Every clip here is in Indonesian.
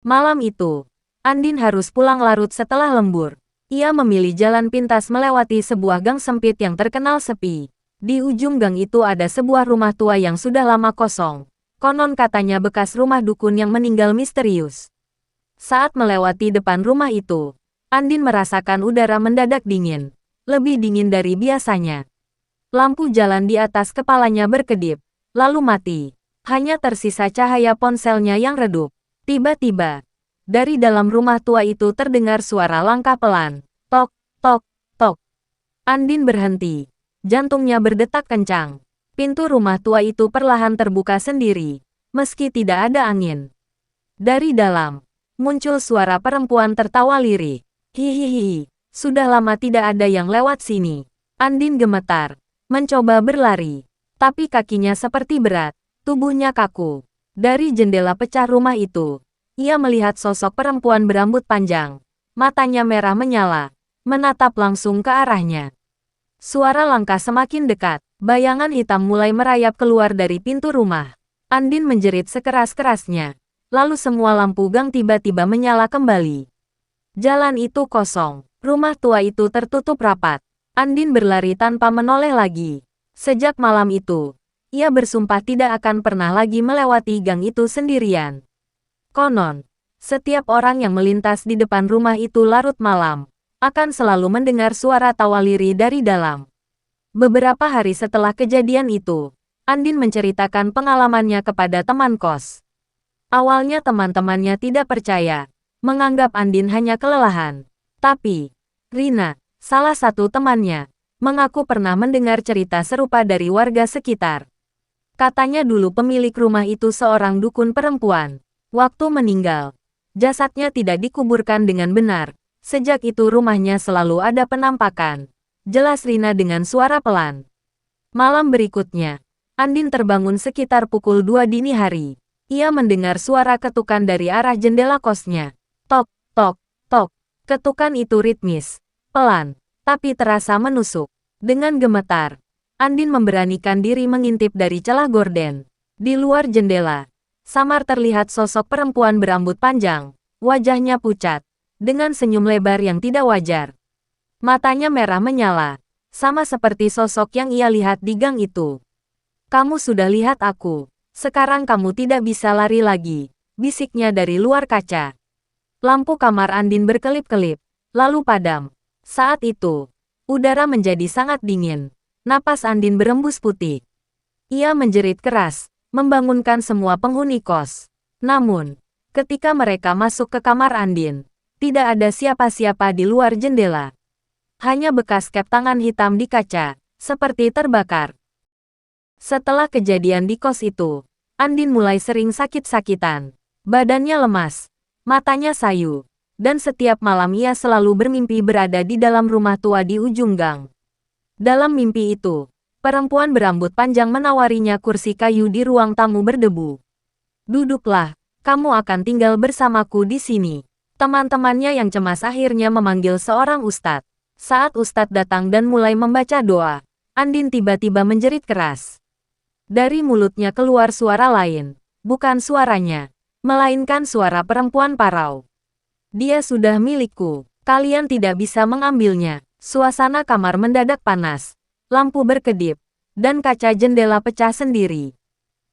Malam itu, Andin harus pulang larut setelah lembur. Ia memilih jalan pintas melewati sebuah gang sempit yang terkenal sepi. Di ujung gang itu ada sebuah rumah tua yang sudah lama kosong. Konon katanya bekas rumah dukun yang meninggal misterius. Saat melewati depan rumah itu, Andin merasakan udara mendadak dingin. Lebih dingin dari biasanya. Lampu jalan di atas kepalanya berkedip, lalu mati. Hanya tersisa cahaya ponselnya yang redup. Tiba-tiba, dari dalam rumah tua itu terdengar suara langkah pelan. Tok, tok, tok. Andin berhenti. Jantungnya berdetak kencang. Pintu rumah tua itu perlahan terbuka sendiri, meski tidak ada angin. Dari dalam, muncul suara perempuan tertawa lirik. Hihihi, sudah lama tidak ada yang lewat sini. Andin gemetar, mencoba berlari. Tapi kakinya seperti berat, tubuhnya kaku. Dari jendela pecah rumah itu, ia melihat sosok perempuan berambut panjang. Matanya merah menyala, menatap langsung ke arahnya. Suara langkah semakin dekat, bayangan hitam mulai merayap keluar dari pintu rumah. Andin menjerit sekeras-kerasnya. Lalu semua lampu gang tiba-tiba menyala kembali. Jalan itu kosong, rumah tua itu tertutup rapat. Andin berlari tanpa menoleh lagi. Sejak malam itu, ia bersumpah tidak akan pernah lagi melewati gang itu sendirian. Konon, setiap orang yang melintas di depan rumah itu larut malam, akan selalu mendengar suara tawa lirih dari dalam. Beberapa hari setelah kejadian itu, Andin menceritakan pengalamannya kepada teman kos. Awalnya teman-temannya tidak percaya, menganggap Andin hanya kelelahan. Tapi, Rina, salah satu temannya, mengaku pernah mendengar cerita serupa dari warga sekitar. Katanya dulu pemilik rumah itu seorang dukun perempuan. Waktu meninggal, jasadnya tidak dikuburkan dengan benar. Sejak itu rumahnya selalu ada penampakan. Jelas Rina dengan suara pelan. Malam berikutnya, Andin terbangun sekitar pukul 2 dini hari. Ia mendengar suara ketukan dari arah jendela kosnya. Tok, tok, tok. Ketukan itu ritmis, pelan, tapi terasa menusuk. Dengan gemetar, Andin memberanikan diri mengintip dari celah gorden. Di luar jendela, samar terlihat sosok perempuan berambut panjang. Wajahnya pucat, dengan senyum lebar yang tidak wajar. Matanya merah menyala, sama seperti sosok yang ia lihat di gang itu. Kamu sudah lihat aku, sekarang kamu tidak bisa lari lagi, bisiknya dari luar kaca. Lampu kamar Andin berkelip-kelip, lalu padam. Saat itu, udara menjadi sangat dingin. Napas Andin berembus putih. Ia menjerit keras, membangunkan semua penghuni kos. Namun, ketika mereka masuk ke kamar Andin, tidak ada siapa-siapa di luar jendela. Hanya bekas kep tangan hitam di kaca, seperti terbakar. Setelah kejadian di kos itu, Andin mulai sering sakit-sakitan. Badannya lemas, matanya sayu, dan setiap malam ia selalu bermimpi berada di dalam rumah tua di ujung gang. Dalam mimpi itu, perempuan berambut panjang menawarinya kursi kayu di ruang tamu berdebu. Duduklah, kamu akan tinggal bersamaku di sini. Teman-temannya yang cemas akhirnya memanggil seorang ustadz. Saat ustadz datang dan mulai membaca doa, Andin tiba-tiba menjerit keras. Dari mulutnya keluar suara lain, bukan suaranya, melainkan suara perempuan parau. Dia sudah milikku, kalian tidak bisa mengambilnya. Suasana kamar mendadak panas, lampu berkedip, dan kaca jendela pecah sendiri.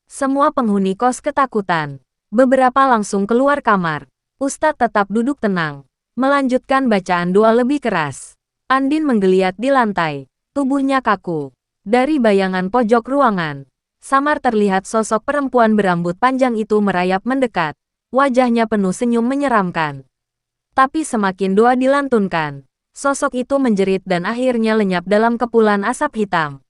Semua penghuni kos ketakutan, beberapa langsung keluar kamar. Ustadz tetap duduk tenang, melanjutkan bacaan doa lebih keras. Andin menggeliat di lantai, tubuhnya kaku. Dari bayangan pojok ruangan, samar terlihat sosok perempuan berambut panjang itu merayap mendekat. Wajahnya penuh senyum menyeramkan. Tapi semakin doa dilantunkan, sosok itu menjerit dan akhirnya lenyap dalam kepulan asap hitam.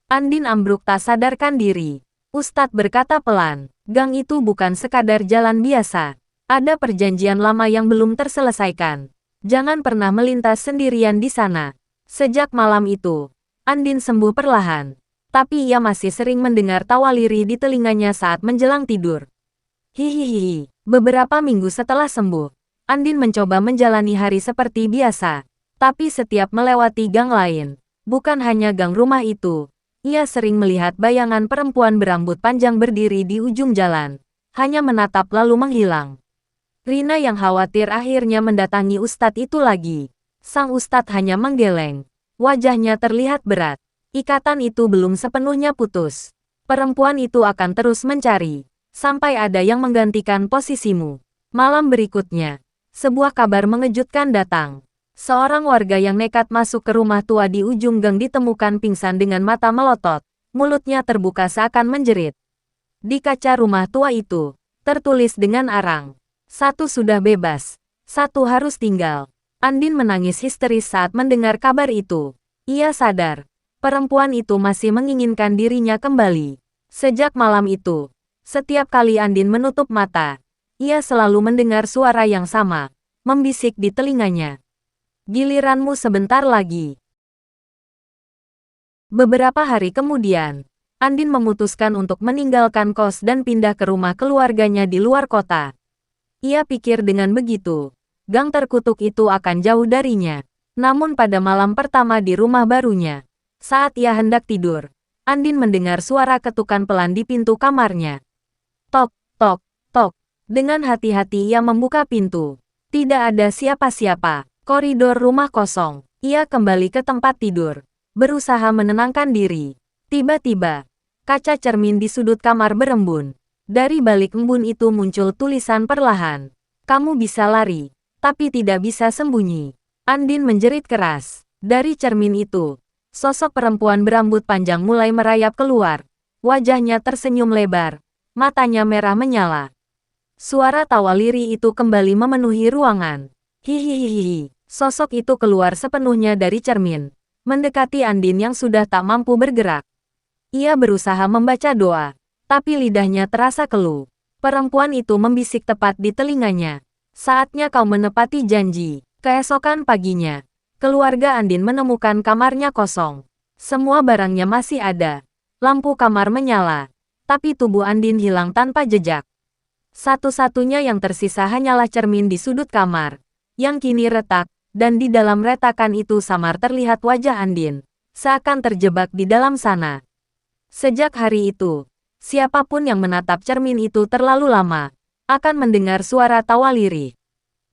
Andin ambruk tak sadarkan diri. Ustadz berkata pelan, gang itu bukan sekadar jalan biasa. Ada perjanjian lama yang belum terselesaikan. Jangan pernah melintas sendirian di sana. Sejak malam itu, Andin sembuh perlahan. Tapi ia masih sering mendengar tawa lirih di telinganya saat menjelang tidur. Hihihi, beberapa minggu setelah sembuh, Andin mencoba menjalani hari seperti biasa. Tapi setiap melewati gang lain, bukan hanya gang rumah itu, ia sering melihat bayangan perempuan berambut panjang berdiri di ujung jalan, hanya menatap lalu menghilang. Rina yang khawatir akhirnya mendatangi ustadz itu lagi. Sang ustadz hanya menggeleng. Wajahnya terlihat berat. Ikatan itu belum sepenuhnya putus. Perempuan itu akan terus mencari, sampai ada yang menggantikan posisimu. Malam berikutnya, sebuah kabar mengejutkan datang. Seorang warga yang nekat masuk ke rumah tua di ujung gang ditemukan pingsan dengan mata melotot. Mulutnya terbuka seakan menjerit. Di kaca rumah tua itu, tertulis dengan arang. Satu sudah bebas, satu harus tinggal. Andin menangis histeris saat mendengar kabar itu. Ia sadar, perempuan itu masih menginginkan dirinya kembali. Sejak malam itu, setiap kali Andin menutup mata, ia selalu mendengar suara yang sama, membisik di telinganya. Giliranmu sebentar lagi. Beberapa hari kemudian, Andin memutuskan untuk meninggalkan kos dan pindah ke rumah keluarganya di luar kota. Ia pikir dengan begitu, gang terkutuk itu akan jauh darinya. Namun pada malam pertama di rumah barunya, saat ia hendak tidur, Andin mendengar suara ketukan pelan di pintu kamarnya. Tok, tok, tok. Dengan hati-hati ia membuka pintu. Tidak ada siapa-siapa. Koridor rumah kosong. Ia kembali ke tempat tidur, berusaha menenangkan diri. Tiba-tiba, kaca cermin di sudut kamar berembun. Dari balik embun itu muncul tulisan perlahan. Kamu bisa lari, tapi tidak bisa sembunyi. Andin menjerit keras. Dari cermin itu, sosok perempuan berambut panjang mulai merayap keluar. Wajahnya tersenyum lebar, matanya merah menyala. Suara tawa lirih itu kembali memenuhi ruangan. Hihihihi. Sosok itu keluar sepenuhnya dari cermin, mendekati Andin yang sudah tak mampu bergerak. Ia berusaha membaca doa, tapi lidahnya terasa keluh. Perempuan itu membisik tepat di telinganya. Saatnya kau menepati janji. Keesokan paginya, keluarga Andin menemukan kamarnya kosong. Semua barangnya masih ada. Lampu kamar menyala, tapi tubuh Andin hilang tanpa jejak. Satu-satunya yang tersisa hanyalah cermin di sudut kamar, yang kini retak, dan di dalam retakan itu samar terlihat wajah Andin, seakan terjebak di dalam sana. Sejak hari itu, siapapun yang menatap cermin itu terlalu lama, akan mendengar suara tawa lirih.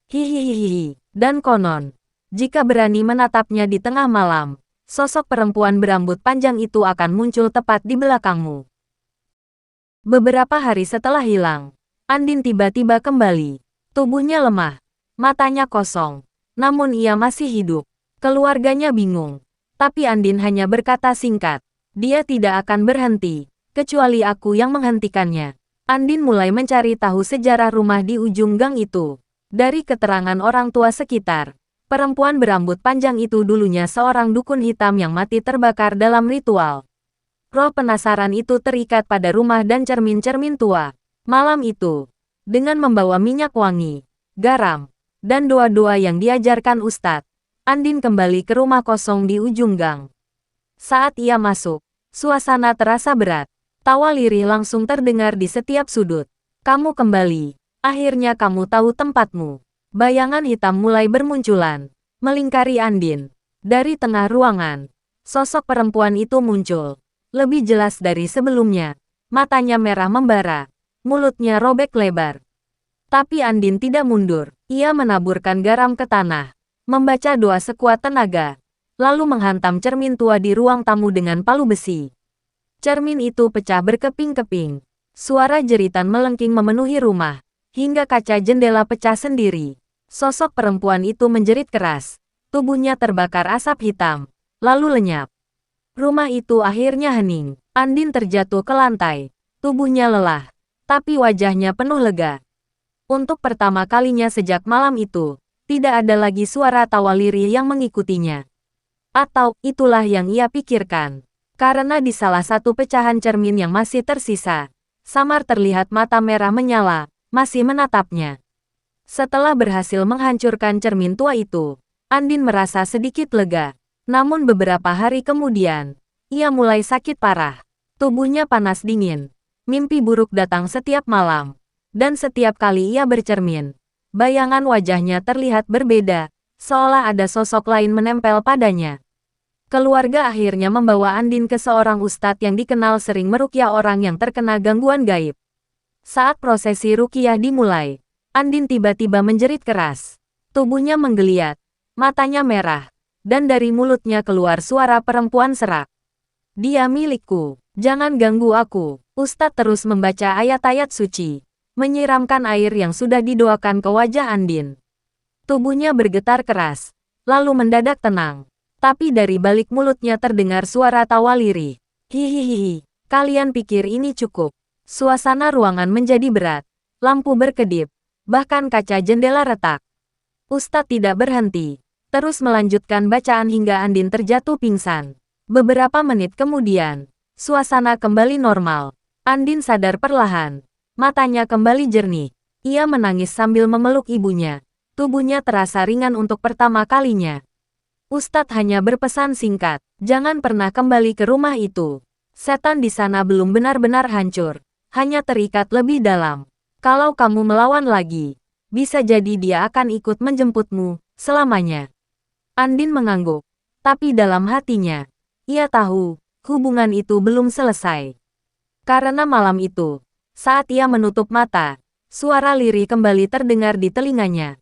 Hihihihi, dan konon, jika berani menatapnya di tengah malam, sosok perempuan berambut panjang itu akan muncul tepat di belakangmu. Beberapa hari setelah hilang, Andin tiba-tiba kembali. Tubuhnya lemah, matanya kosong, namun ia masih hidup. Keluarganya bingung, tapi Andin hanya berkata singkat, dia tidak akan berhenti, kecuali aku yang menghentikannya. Andin mulai mencari tahu sejarah rumah di ujung gang itu. Dari keterangan orang tua sekitar, perempuan berambut panjang itu dulunya seorang dukun hitam yang mati terbakar dalam ritual. Roh penasaran itu terikat pada rumah dan cermin-cermin tua. Malam itu, dengan membawa minyak wangi, garam, dan doa-doa yang diajarkan Ustadz, Andin kembali ke rumah kosong di ujung gang. Saat ia masuk, suasana terasa berat. Tawa lirih langsung terdengar di setiap sudut. Kamu kembali. Akhirnya kamu tahu tempatmu. Bayangan hitam mulai bermunculan, melingkari Andin. Dari tengah ruangan, sosok perempuan itu muncul. Lebih jelas dari sebelumnya. Matanya merah membara. Mulutnya robek lebar. Tapi Andin tidak mundur. Ia menaburkan garam ke tanah, membaca doa sekuat tenaga, lalu menghantam cermin tua di ruang tamu dengan palu besi. Cermin itu pecah berkeping-keping. Suara jeritan melengking memenuhi rumah, hingga kaca jendela pecah sendiri. Sosok perempuan itu menjerit keras. Tubuhnya terbakar asap hitam, lalu lenyap. Rumah itu akhirnya hening. Andin terjatuh ke lantai. Tubuhnya lelah, tapi wajahnya penuh lega. Untuk pertama kalinya sejak malam itu, tidak ada lagi suara tawa lirih yang mengikutinya. Atau, itulah yang ia pikirkan. Karena di salah satu pecahan cermin yang masih tersisa, samar terlihat mata merah menyala, masih menatapnya. Setelah berhasil menghancurkan cermin tua itu, Andin merasa sedikit lega. Namun beberapa hari kemudian, ia mulai sakit parah. Tubuhnya panas dingin. Mimpi buruk datang setiap malam. Dan setiap kali ia bercermin, bayangan wajahnya terlihat berbeda, seolah ada sosok lain menempel padanya. Keluarga akhirnya membawa Andin ke seorang ustadz yang dikenal sering meruqyah orang yang terkena gangguan gaib. Saat prosesi ruqyah dimulai, Andin tiba-tiba menjerit keras. Tubuhnya menggeliat, matanya merah, dan dari mulutnya keluar suara perempuan serak. Dia milikku, jangan ganggu aku. Ustadz terus membaca ayat-ayat suci, menyiramkan air yang sudah didoakan ke wajah Andin. Tubuhnya bergetar keras, lalu mendadak tenang. Tapi dari balik mulutnya terdengar suara tawa lirih. Hihihihi, kalian pikir ini cukup? Suasana ruangan menjadi berat, lampu berkedip, bahkan kaca jendela retak. Ustadz tidak berhenti, terus melanjutkan bacaan hingga Andin terjatuh pingsan. Beberapa menit kemudian, suasana kembali normal. Andin sadar perlahan, matanya kembali jernih. Ia menangis sambil memeluk ibunya. Tubuhnya terasa ringan untuk pertama kalinya. Ustadz hanya berpesan singkat, jangan pernah kembali ke rumah itu. Setan di sana belum benar-benar hancur, hanya terikat lebih dalam. Kalau kamu melawan lagi, bisa jadi dia akan ikut menjemputmu selamanya. Andin mengangguk, tapi dalam hatinya, ia tahu hubungan itu belum selesai. Karena malam itu, saat ia menutup mata, suara lirih kembali terdengar di telinganya.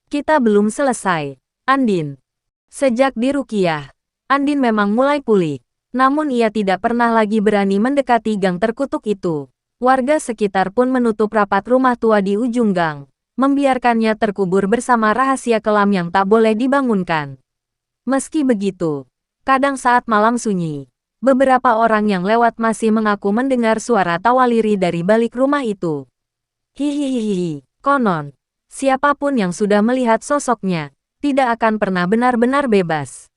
Kita belum selesai, Andin. Sejak di Rukiah, Andin memang mulai pulih. Namun ia tidak pernah lagi berani mendekati gang terkutuk itu. Warga sekitar pun menutup rapat rumah tua di ujung gang, membiarkannya terkubur bersama rahasia kelam yang tak boleh dibangunkan. Meski begitu, kadang saat malam sunyi, beberapa orang yang lewat masih mengaku mendengar suara tawa lirih dari balik rumah itu. Hihihihi, konon, siapapun yang sudah melihat sosoknya, tidak akan pernah benar-benar bebas.